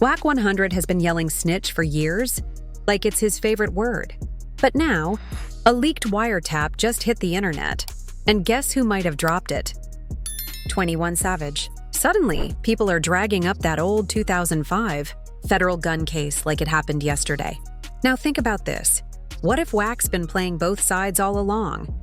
Wack 100 has been yelling snitch for years, like it's his favorite word. But now, a leaked wiretap just hit the internet. And guess who might have dropped it? 21 Savage. Suddenly, people are dragging up that old 2005 federal gun case like it happened yesterday. Now think about this. What if Wack's been playing both sides all along?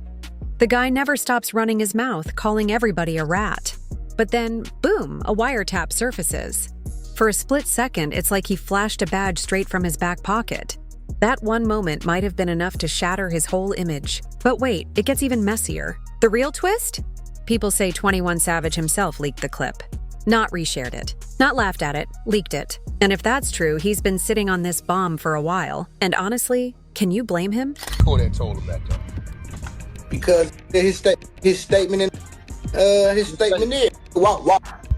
The guy never stops running his mouth, calling everybody a rat. But then, boom, a wiretap surfaces. For a split second, it's like he flashed a badge straight from his back pocket. That one moment might have been enough to shatter his whole image. But wait, it gets even messier. The real twist? People say 21 Savage himself leaked the clip. Not reshared it. Not laughed at it, leaked it. And if that's true, he's been sitting on this bomb for a while. And honestly, can you blame him? Who that told him that though? Because his statement is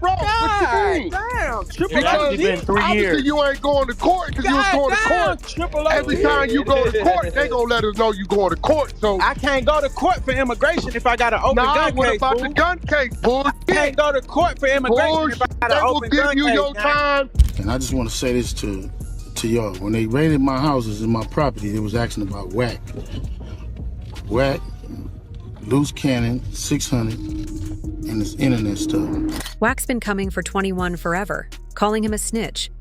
Bro, what you mean? Damn, Because been 3 obviously years. you ain't going to court because you was going to court. Every time you go to court, they gonna let us know you going to court. So I can't go to court for immigration if I got an open gun what case. about fool. the gun case, bullshit? I can't go to court for immigration if I got They an will open give gun you case. your gang. time. And I just want to say this to y'all. When they raided my houses and my property, they was asking about Wack. Wack, loose cannon, 600, and this internet stuff. Wack's been coming for 21 forever, calling him a snitch,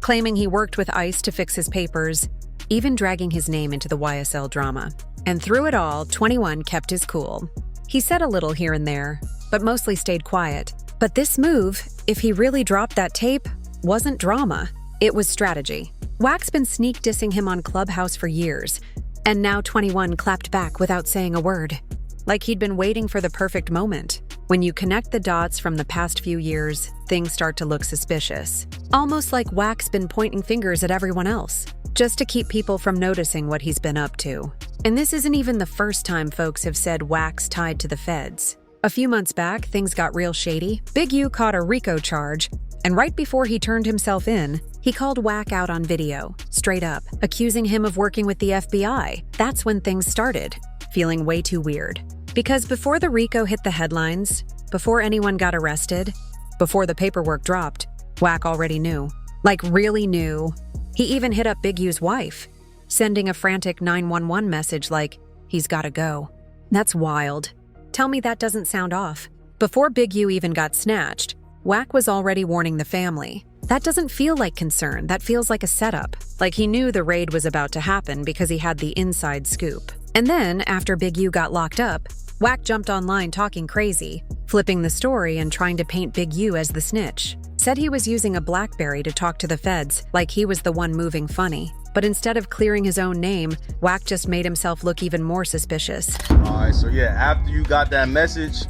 claiming he worked with ICE to fix his papers, even dragging his name into the YSL drama. And through it all, 21 kept his cool. He said a little here and there, but mostly stayed quiet. But this move, if he really dropped that tape, wasn't drama. It was strategy. Wack's been sneak dissing him on Clubhouse for years, and now 21 clapped back without saying a word. Like he'd been waiting for the perfect moment. When you connect the dots from the past few years, things start to look suspicious. Almost like Wack's been pointing fingers at everyone else, just to keep people from noticing what he's been up to. And this isn't even the first time folks have said Wack's tied to the feds. A few months back, things got real shady. Big U caught a RICO charge, and right before he turned himself in, he called Wack out on video, straight up, accusing him of working with the FBI. That's when things started, feeling way too weird. Because before the RICO hit the headlines, before anyone got arrested, before the paperwork dropped, Wack already knew. Like really knew. He even hit up Big U's wife, sending a frantic 911 message like, he's gotta go. That's wild. Tell me that doesn't sound off. Before Big U even got snatched, Wack was already warning the family. That doesn't feel like concern, that feels like a setup. Like he knew the raid was about to happen because he had the inside scoop. And then, after Big U got locked up, Wack jumped online talking crazy, flipping the story and trying to paint Big U as the snitch. Said he was using a BlackBerry to talk to the feds, like he was the one moving funny. But instead of clearing his own name, Wack just made himself look even more suspicious. Alright, so yeah, after you got that message,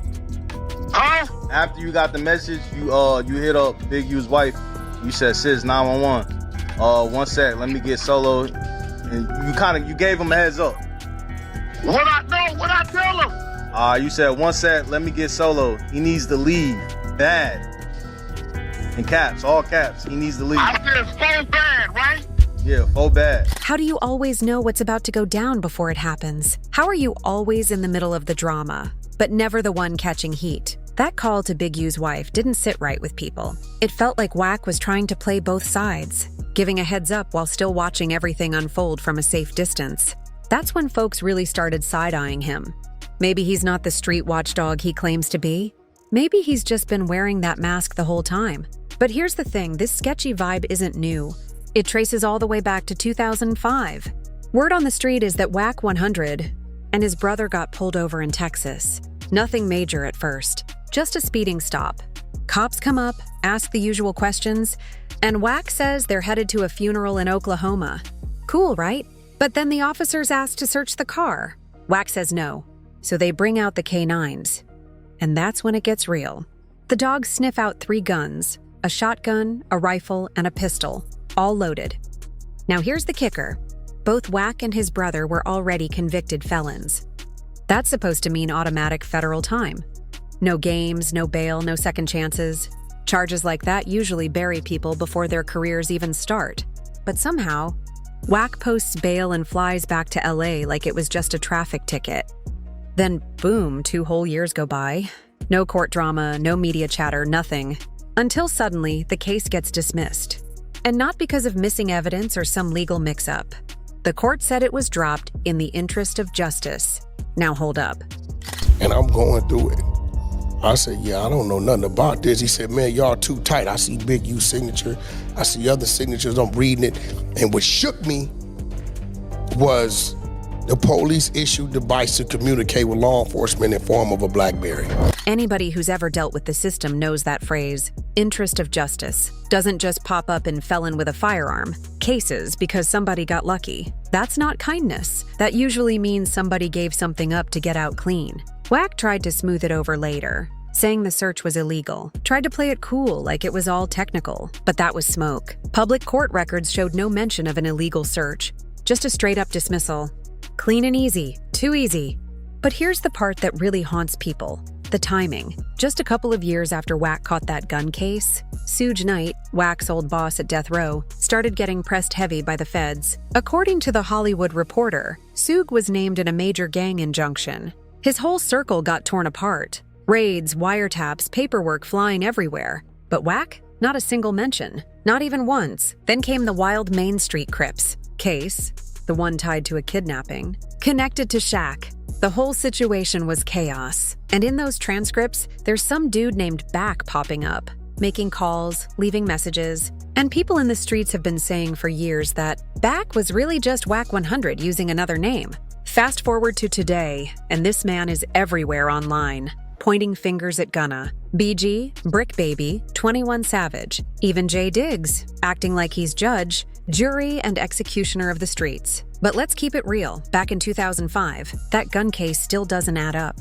after you got the message, you hit up Big U's wife. You said, sis, 911. One sec, let me get solo. And you gave him a heads up. What I tell him? You said, one sec, let me get solo. He needs to leave. Bad. In caps, all caps. He needs to leave. I said so bad, right? Yeah, so bad. How do you always know what's about to go down before it happens? How are you always in the middle of the drama, but never the one catching heat? That call to Big U's wife didn't sit right with people. It felt like Wack was trying to play both sides, giving a heads up while still watching everything unfold from a safe distance. That's when folks really started side-eyeing him. Maybe he's not the street watchdog he claims to be. Maybe he's just been wearing that mask the whole time. But here's the thing, this sketchy vibe isn't new. It traces all the way back to 2005. Word on the street is that Wack 100 and his brother got pulled over in Texas. Nothing major at first, just a speeding stop. Cops come up, ask the usual questions, and Wack says they're headed to a funeral in Oklahoma. Cool, right? But then the officers ask to search the car. Wack says no, so they bring out the K9s. And that's when it gets real. The dogs sniff out 3 guns, a shotgun, a rifle, and a pistol, all loaded. Now here's the kicker. Both Wack and his brother were already convicted felons. That's supposed to mean automatic federal time. No games, no bail, no second chances. Charges like that usually bury people before their careers even start. But somehow, Wack posts bail and flies back to LA like it was just a traffic ticket. Then boom, 2 whole years go by. No court drama, no media chatter, nothing. Until suddenly, the case gets dismissed. And not because of missing evidence or some legal mix-up. The court said it was dropped in the interest of justice. Now hold up. And I'm going through it. I said, yeah, I don't know nothing about this. He said, man, y'all too tight. I see Big U signature. I see other signatures. I'm reading it. And what shook me was the police issued device to communicate with law enforcement in form of a BlackBerry. Anybody who's ever dealt with the system knows that phrase, interest of justice, doesn't just pop up in felon with a firearm cases because somebody got lucky. That's not kindness. That usually means somebody gave something up to get out clean. Wack tried to smooth it over later, saying the search was illegal, tried to play it cool like it was all technical, but that was smoke. Public court records showed no mention of an illegal search, just a straight-up dismissal. Clean and easy, too easy. But here's the part that really haunts people, the timing. Just a couple of years after Wack caught that gun case, Suge Knight, Wack's old boss at death row, started getting pressed heavy by the feds. According to The Hollywood Reporter, Suge was named in a major gang injunction. His whole circle got torn apart. Raids, wiretaps, paperwork flying everywhere. But Wack? Not a single mention. Not even once. Then came the wild Main Street Crips case, the one tied to a kidnapping, connected to Shaq. The whole situation was chaos. And in those transcripts, there's some dude named Back popping up, making calls, leaving messages. And people in the streets have been saying for years that Back was really just Wack 100 using another name. Fast forward to today, and this man is everywhere online, pointing fingers at Gunna, BG, Brick Baby, 21 Savage, even Jay Diggs, acting like he's judge, jury, and executioner of the streets. But let's keep it real. Back in 2005, that gun case still doesn't add up.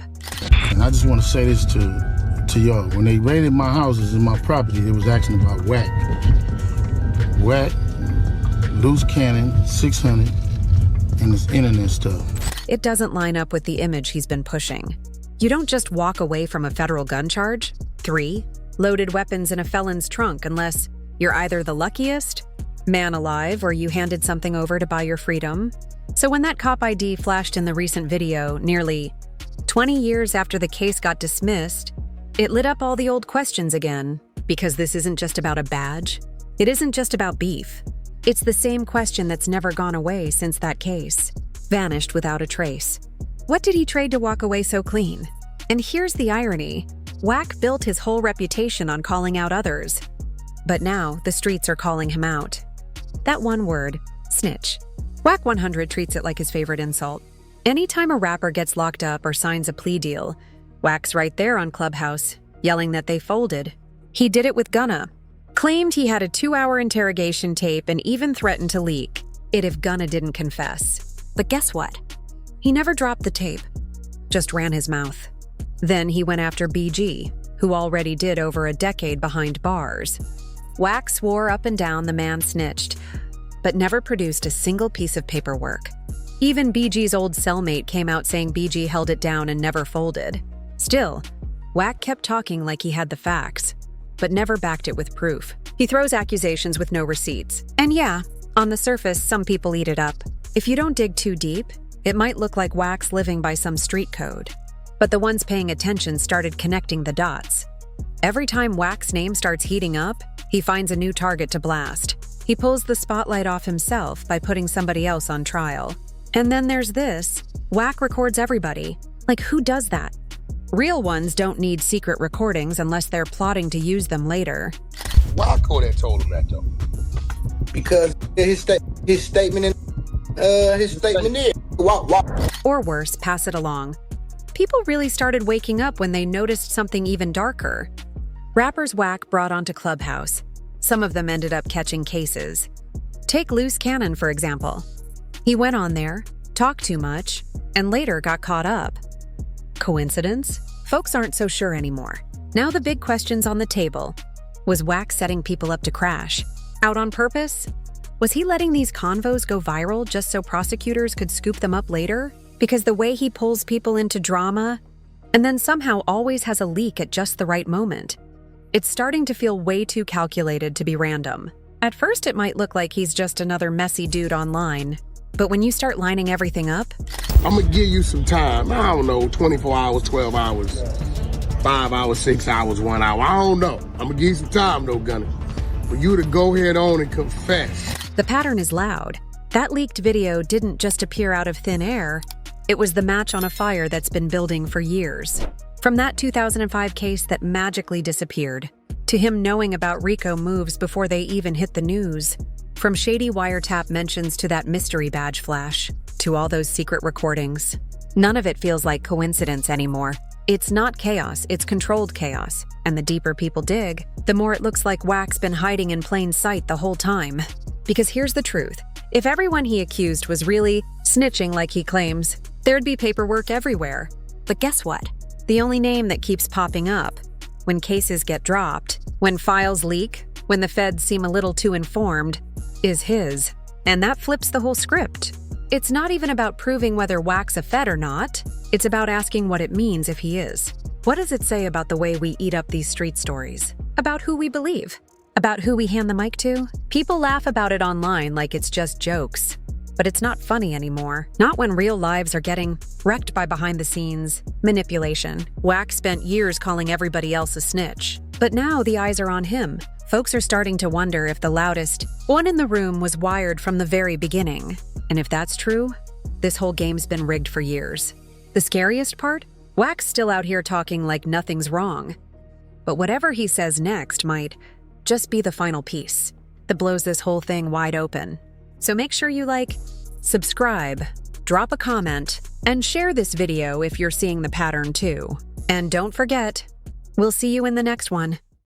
And I just want to say this to y'all. When they raided my houses and my property, they was asking about Wack. Wack, loose cannon, 600, and this internet stuff. It doesn't line up with the image he's been pushing. You don't just walk away from a federal gun charge. 3, loaded weapons in a felon's trunk unless you're either the luckiest man alive or you handed something over to buy your freedom. So when that cop ID flashed in the recent video, nearly 20 years after the case got dismissed, it lit up all the old questions again. Because this isn't just about a badge. It isn't just about beef. It's the same question that's never gone away since that case. Vanished without a trace. What did he trade to walk away so clean? And here's the irony. Wack built his whole reputation on calling out others. But now, the streets are calling him out. That one word, snitch. Wack 100 treats it like his favorite insult. Anytime a rapper gets locked up or signs a plea deal, Wack's right there on Clubhouse, yelling that they folded. He did it with Gunna. Claimed he had a 2-hour interrogation tape and even threatened to leak it if Gunna didn't confess. But guess what? He never dropped the tape, just ran his mouth. Then he went after BG, who already did over a decade behind bars. Wack swore up and down the man snitched, but never produced a single piece of paperwork. Even BG's old cellmate came out saying BG held it down and never folded. Still, Wack kept talking like he had the facts, but never backed it with proof. He throws accusations with no receipts. And yeah, on the surface, some people eat it up. If you don't dig too deep, it might look like Wack's living by some street code. But the ones paying attention started connecting the dots. Every time Wack's name starts heating up, he finds a new target to blast. He pulls the spotlight off himself by putting somebody else on trial. And then there's this. Wack records everybody. Like, who does that? Real ones don't need secret recordings unless they're plotting to use them later. Why Kodak told him that, though? Because his statement is. Or worse, pass it along. People really started waking up when they noticed something even darker. Rappers Wack brought onto Clubhouse. Some of them ended up catching cases. Take Loose Cannon, for example. He went on there, talked too much, and later got caught up. Coincidence? Folks aren't so sure anymore. Now the big question's on the table. Was Wack setting people up to crash? Out on purpose? Was he letting these convos go viral just so prosecutors could scoop them up later? Because the way he pulls people into drama, and then somehow always has a leak at just the right moment. It's starting to feel way too calculated to be random. At first, it might look like he's just another messy dude online. But when you start lining everything up... I'm gonna give you some time. I don't know, 24 hours, 12 hours, 5 hours, 6 hours, 1 hour. I don't know. I'm gonna give you some time, though, Gunna. for you to go head on and confess. The pattern is loud. That leaked video didn't just appear out of thin air. It was the match on a fire that's been building for years. From that 2005 case that magically disappeared, to him knowing about RICO moves before they even hit the news, from shady wiretap mentions to that mystery badge flash, to all those secret recordings. None of it feels like coincidence anymore. It's not chaos, it's controlled chaos. And the deeper people dig, the more it looks like Wack's been hiding in plain sight the whole time. Because here's the truth. If everyone he accused was really snitching like he claims, there'd be paperwork everywhere. But guess what? The only name that keeps popping up, when cases get dropped, when files leak, when the feds seem a little too informed, is his. And that flips the whole script. It's not even about proving whether Wack's a Fed or not. It's about asking what it means if he is. What does it say about the way we eat up these street stories? About who we believe? About who we hand the mic to? People laugh about it online like it's just jokes. But it's not funny anymore. Not when real lives are getting wrecked by behind-the-scenes manipulation. Wack spent years calling everybody else a snitch. But now the eyes are on him. Folks are starting to wonder if the loudest one in the room was wired from the very beginning. And if that's true, this whole game's been rigged for years. The scariest part? Wack's still out here talking like nothing's wrong. But whatever he says next might just be the final piece that blows this whole thing wide open. So make sure you subscribe, drop a comment, and share this video if you're seeing the pattern too. And don't forget, we'll see you in the next one.